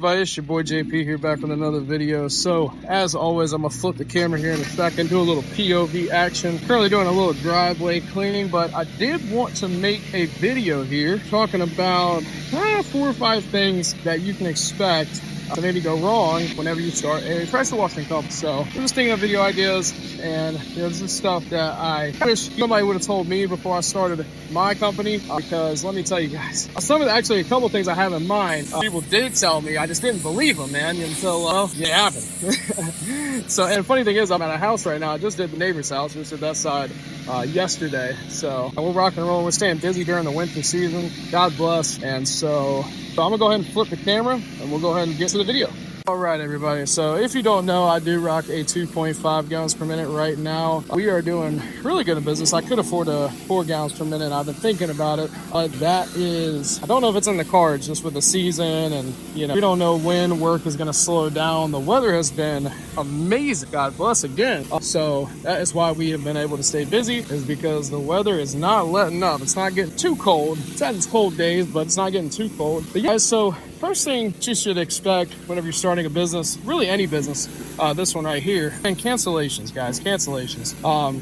It's your boy JP here, back with another video. So as always, I'm gonna flip the camera here in a second, do a little POV action. Currently doing a little driveway cleaning, but I did want to make a video here talking about 4 or 5 things that you can expect to maybe go wrong whenever you start a pressure washing company. So I'm just thinking of video ideas, and this is stuff that I wish somebody would have told me before I started my company, because let me tell you guys, actually a couple of things I have in mind, people did tell me, I just didn't believe them, man, until it happened. So, and funny thing is, I'm at a house right now. I just did the neighbor's house, just did that side yesterday. So we're rocking and rolling. We're staying busy during the winter season. God bless. And so I'm gonna go ahead and flip the camera, and we'll go ahead and get to the video. All right, everybody. So if you don't know, I do rock a 2.5 gallons per minute right now. We are doing really good in business. I could afford a 4 gallons per minute. I've been thinking about it. That is, I don't know if it's in the cards just with the season, and we don't know when work is going to slow down. The weather has been amazing. God bless again. So that is why we have been able to stay busy, is because the weather is not letting up. It's not getting too cold. It's had its cold days, but it's not getting too cold. But yeah, so first thing you should expect whenever you're starting a business, really any business, this one right here, and cancellations, guys, cancellations.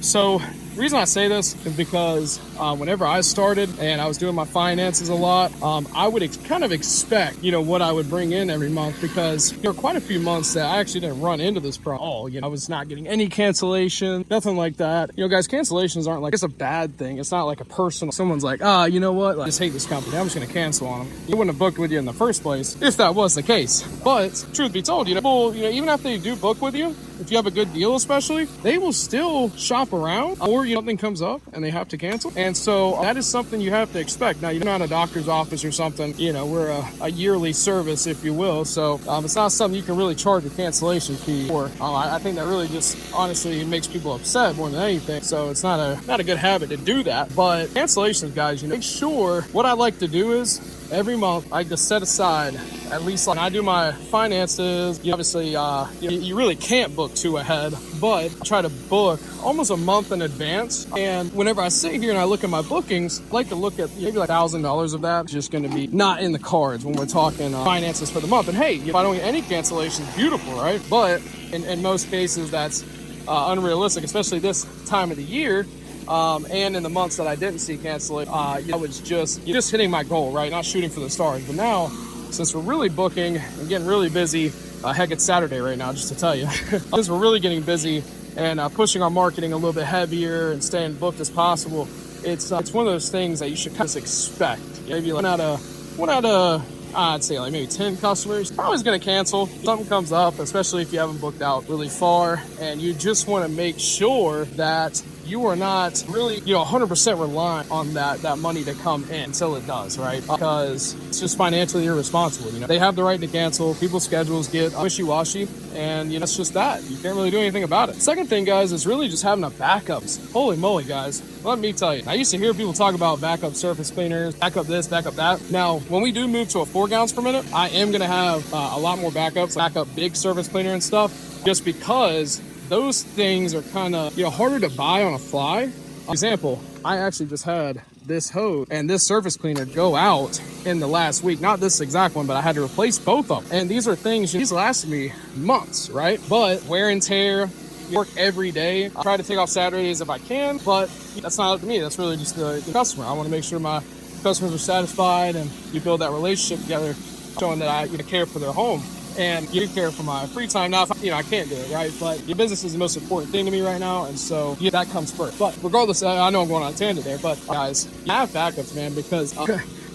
So the reason I say this is because whenever I started and I was doing my finances a lot, I would kind of expect, what I would bring in every month, because there were quite a few months that I actually didn't run into this problem. I was not getting any cancellation, nothing like that. Guys, cancellations aren't like, it's a bad thing. It's not like a personal, someone's like, you know what, I just hate this company, I'm just going to cancel on them. You wouldn't have booked with you in the first place if that was the case. But truth be told, people, even after they do book with you, if you have a good deal especially, they will still shop around, or something comes up and they have to cancel. And so that is something you have to expect. Now, you're not a doctor's office or something, we're a yearly service, if you will. So it's not something you can really charge a cancellation fee for. I think that really just honestly makes people upset more than anything. So it's not a good habit to do that. But cancellations, guys, make sure, what I like to do is every month I just set aside, at least when I do my finances, obviously you really can't book too ahead, but I try to book almost a month in advance. And whenever I sit here and I look at my bookings, I like to look at maybe like $1,000 of that just going to be not in the cards when we're talking finances for the month. And hey, if I don't get any cancellations, beautiful, right? But in most cases that's unrealistic, especially this time of the year. And in the months that I didn't see cancellation, I was just hitting my goal, right? Not shooting for the stars. But now, since we're really booking and getting really busy, heck, it's Saturday right now, just to tell you. Since we're really getting busy and pushing our marketing a little bit heavier and staying booked as possible, it's one of those things that you should kind of expect. Maybe like one out of I'd say like maybe 10 customers are always going to cancel. Something comes up, especially if you haven't booked out really far, and you just want to make sure that you are not really, 100% reliant on that money to come in until it does, right? Because it's just financially irresponsible. They have the right to cancel. People's schedules get wishy-washy, and it's just that. You can't really do anything about it. Second thing, guys, is really just having a backup. Holy moly, guys. Let me tell you, I used to hear people talk about backup surface cleaners, backup this, backup that. Now, when we do move to a 4 gallons per minute, I am going to have a lot more backups, backup big surface cleaner and stuff, just because those things are kind of harder to buy on a fly. Example, I actually just had this hose and this surface cleaner go out in the last week. Not this exact one, but I had to replace both of them. And these are things, these last me months, right? But wear and tear, work every day. I try to take off Saturdays if I can, but that's not up to me. That's really just the customer. I want to make sure my customers are satisfied, and you build that relationship together, showing that I care for their home. And you care for my free time. Now, if I can't do it, right? But your business is the most important thing to me right now, and so that comes first. But regardless, I know I'm going on a tangent there, but guys, you have backups, man, because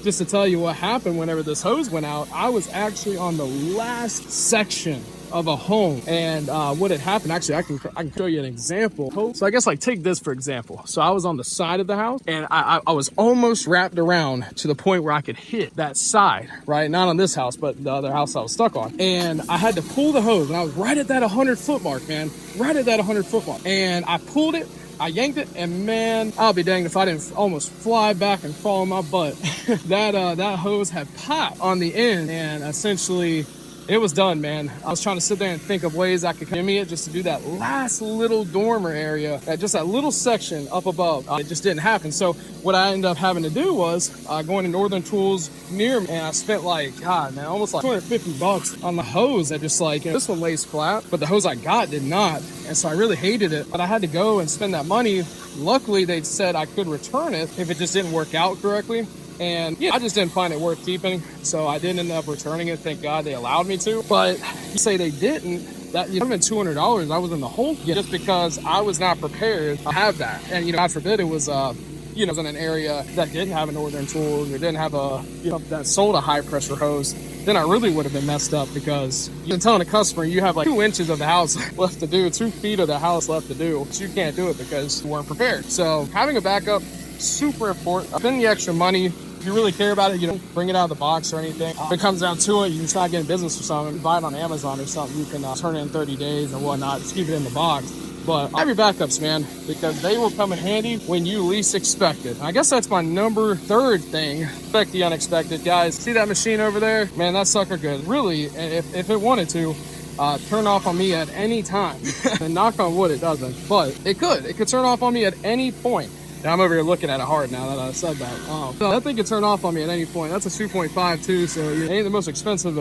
just to tell you what happened whenever this hose went out, I was actually on the last section of a home, and what had happened, actually I can show you an example. So I guess, like, take this for example. So I was on the side of the house, and I was almost wrapped around to the point where I could hit that side, right? Not on this house, but the other house I was stuck on. And I had to pull the hose, and I was right at that 100-foot mark, man, right at that 100-foot mark. And I pulled it, I yanked it, and man, I'll be danged if I didn't almost fly back and fall on my butt. That hose had popped on the end, and essentially it was done, man. I was trying to sit there and think of ways I could shimmy it just to do that last little dormer area, just that little section up above. It just didn't happen. So what I ended up having to do was going to Northern Tools near me, and I spent like, God, man, almost like $250 on the hose that just like, this one lays flat, but the hose I got did not. And so I really hated it, but I had to go and spend that money. Luckily, they said I could return it if it just didn't work out correctly. And yeah, I just didn't find it worth keeping, so I didn't end up returning it. Thank God they allowed me to. But you say they didn't, that would have been $200. I was in the hole just because I was not prepared to have that. And God forbid it was was in an area that didn't have a Northern Tools or didn't have a that sold a high pressure hose. Then I really would have been messed up, because you're telling a customer you have like 2 inches of the house left to do, 2 feet of the house left to do, but you can't do it because you weren't prepared. So having a backup, super important. Spend the extra money. If you really care about it, you don't bring it out of the box or anything. If it comes down to it, you can start getting business or something, buy it on Amazon or something. You can turn it in 30 days and whatnot. Just keep it in the box. But have your backups, man, because they will come in handy when you least expect it. I guess that's my number 3rd thing. Expect the unexpected. Guys, see that machine over there? Man, that sucker could really, if it wanted to, turn off on me at any time. And knock on wood, it doesn't. But it could turn off on me at any point. Now I'm over here looking at it hard now that I said that. So that thing can turn off on me at any point. That's a 2.5 too, so it ain't the most expensive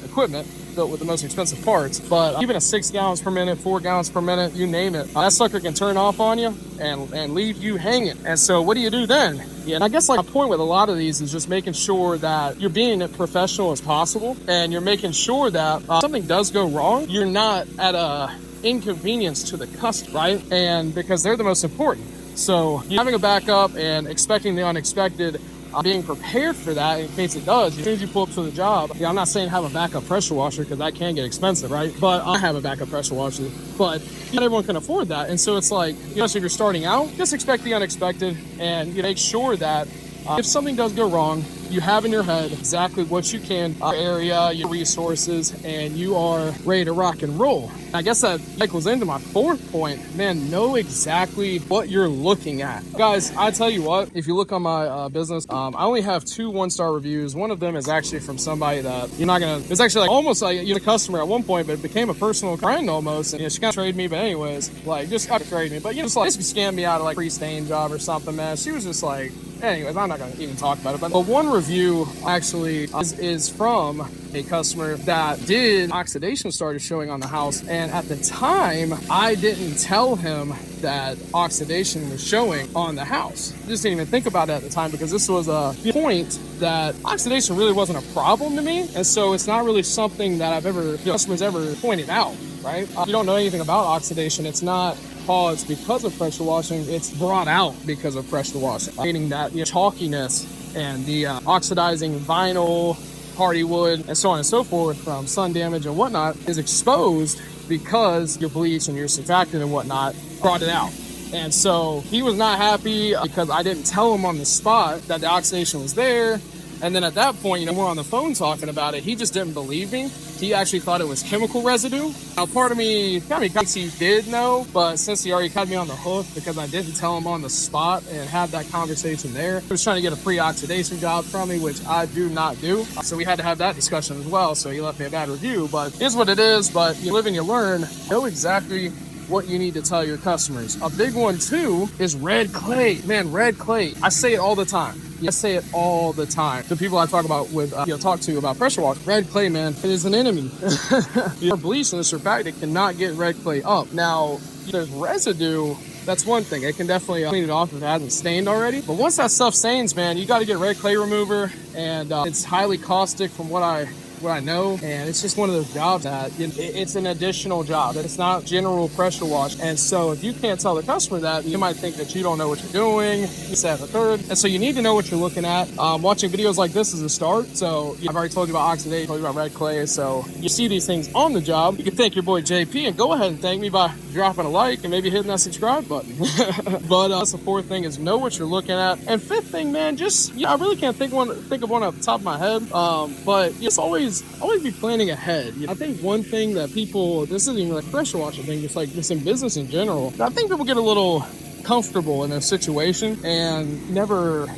equipment built with the most expensive parts, but even a 6 gallons per minute, 4 gallons per minute, you name it, that sucker can turn off on you and leave you hanging. And so what do you do then? Yeah, and I guess like a point with a lot of these is just making sure that you're being as professional as possible, and you're making sure that something does go wrong, you're not at a inconvenience to the customer, right? And because they're the most important. So having a backup and expecting the unexpected, being prepared for that in case it does. As soon as you pull up to the job, I'm not saying have a backup pressure washer, because that can get expensive, right? But I have a backup pressure washer, but not everyone can afford that. And so it's like, so if you're starting out, just expect the unexpected, and you make sure that if something does go wrong, you have in your head exactly what you can, area, your resources, and you are ready to rock and roll. I guess that cycles into my 4th point. Man, know exactly what you're looking at. Guys, I tell you what, if you look on my business, I only have 2 1-star reviews. One of them is actually from somebody that it's actually like almost like a customer at one point, but it became a personal friend almost. And she kind of traded me, but anyways, like just got to trade me. But just like basically scammed me out of like a free stain job or something, man. She was just like, anyways, I'm not going to even talk about it. But one review actually is from a customer that did oxidation started showing on the house. And at the time, I didn't tell him that oxidation was showing on the house. I just didn't even think about it at the time, because this was a point that oxidation really wasn't a problem to me. And so it's not really something that customers ever pointed out, right? If you don't know anything about oxidation, it's not caused because of pressure washing, it's brought out because of pressure washing, meaning that chalkiness and the oxidizing vinyl, hardy wood, and so on and so forth from sun damage and whatnot is exposed because your bleach and your surfactant and whatnot brought it out. And so he was not happy because I didn't tell him on the spot that the oxidation was there. And then at that point, we're on the phone talking about it. He just didn't believe me. He actually thought it was chemical residue. Now, part of me thinks he did know, but since he already had me on the hook because I didn't tell him on the spot and had that conversation there, he was trying to get a pre-oxidation job from me, which I do not do. So we had to have that discussion as well. So he left me a bad review, but it is what it is. But you live and you learn. Know exactly what you need to tell your customers. A big one too is red clay. Man, red clay. I say it all the time. I say it all the time. The people I talk about talk to about pressure wash, red clay, man, it is an enemy. Your bleach and the surfactant cannot get red clay up. Now, if there's residue, that's one thing. It can definitely clean it off if it hasn't stained already. But once that stuff stains, man, you got to get red clay remover, and it's highly caustic from what I know, and it's just one of those jobs that it's an additional job. It's not general pressure wash. And so if you can't tell the customer that, you might think that you don't know what you're doing, this, that, and the third. And so you need to know what you're looking at. Watching videos like this is a start. So I've already told you about oxidation, told you about red clay. So you see these things on the job. You can thank your boy JP, and go ahead and thank me by dropping a like and maybe hitting that subscribe button. But that's the 4th thing, is know what you're looking at. And 5th thing, man, just I really can't think of one off the top of my head. But it's always be planning ahead. I think one thing that people, this isn't even like pressure washing thing, just like just in business in general, I think people get a little comfortable in their situation and never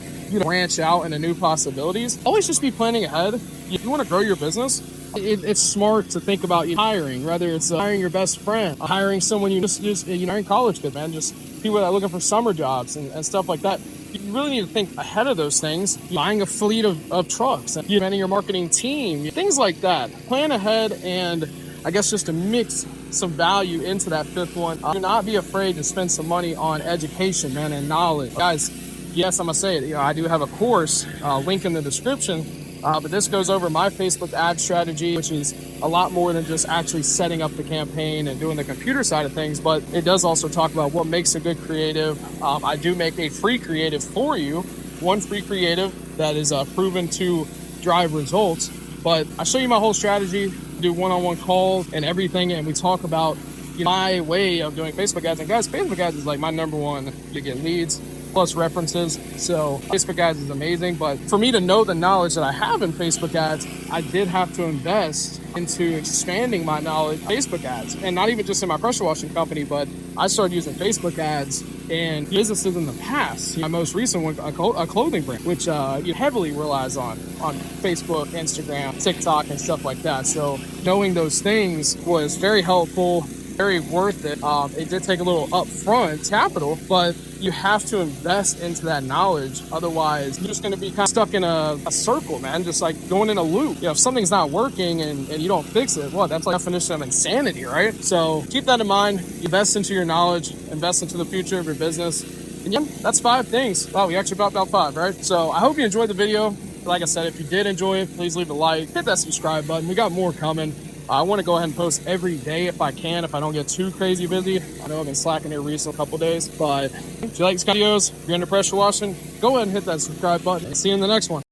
branch out into new possibilities. Always just be planning ahead. If you want to grow your business, it's smart to think about you hiring, whether it's hiring your best friend, hiring someone you just hiring college kids, man, just people that are looking for summer jobs and stuff like that. You really need to think ahead of those things. Buying a fleet of trucks, and expanding your marketing team, things like that. Plan ahead, and I guess just to mix some value into that fifth one. Do not be afraid to spend some money on education, man, and knowledge. Guys, yes, I'm gonna say it. I do have a course, link in the description. But this goes over my Facebook ad strategy, which is a lot more than just actually setting up the campaign and doing the computer side of things, but it does also talk about what makes a good creative. I do make a free creative for you, one free creative that is proven to drive results, but I show you my whole strategy, do one-on-one calls and everything, and we talk about my way of doing Facebook ads. And guys, Facebook ads is like my number one to get leads plus references. So Facebook ads is amazing, but for me to know the knowledge that I have in Facebook ads, I did have to invest into expanding my knowledge of Facebook ads, and not even just in my pressure washing company, but I started using Facebook ads in businesses in the past. My most recent one, a clothing brand, which heavily relies on Facebook, Instagram, TikTok, and stuff like that. So knowing those things was very helpful, very worth it. It did take a little upfront capital, but you have to invest into that knowledge. Otherwise, you're just going to be kind of stuck in a circle, man, just like going in a loop. If something's not working and you don't fix it, well, that's like the definition of insanity, right? So keep that in mind. Invest into your knowledge, invest into the future of your business. And yeah, that's 5 things. Wow, we actually about 5, right? So I hope you enjoyed the video. Like I said, if you did enjoy it, please leave a like, hit that subscribe button. We got more coming. I want to go ahead and post every day if I can, if I don't get too crazy busy. I know I've been slacking here recently, a couple days, but if you like these videos, if you're into pressure washing, go ahead and hit that subscribe button, and see you in the next one.